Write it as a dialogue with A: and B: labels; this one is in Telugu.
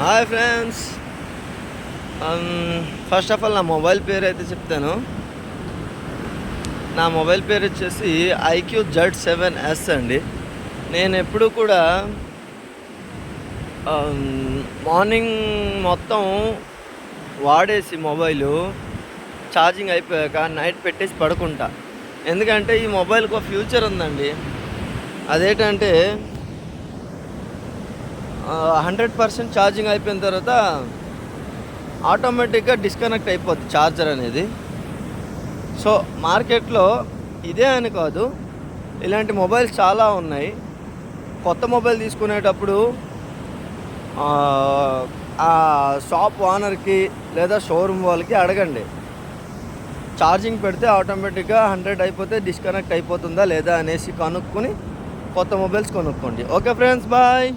A: Hi friends. First of all నా మొబైల్ పేరు అయితే చెప్తాను. నా మొబైల్ పేరు వచ్చేసి IQ-Z7S అండి. నేను ఎప్పుడు కూడా మార్నింగ్ మొత్తం వాడేసి మొబైలు ఛార్జింగ్ అయిపోయాక నైట్ పెట్టేసి పడుకుంటా. ఎందుకంటే ఈ మొబైల్కి ఒక ఫ్యూచర్ ఉందండి. అదేంటంటే 100% ఛార్జింగ్ అయిపోయిన తర్వాత ఆటోమేటిక్గా డిస్కనెక్ట్ అయిపోద్ది ఛార్జర్ అనేది. సో మార్కెట్లో ఇదే అని కాదు, ఇలాంటి మొబైల్స్ చాలా ఉన్నాయి. కొత్త మొబైల్ తీసుకునేటప్పుడు ఆ షాప్ ఓనర్కి లేదా షోరూమ్ వాళ్ళకి అడగండి, ఛార్జింగ్ పెడితే ఆటోమేటిక్గా 100 అయిపోతే డిస్కనెక్ట్ అయిపోతుందా లేదా అనేసి కనుక్కొని కొత్త మొబైల్స్ కొనుక్కోండి. Okay friends, bye.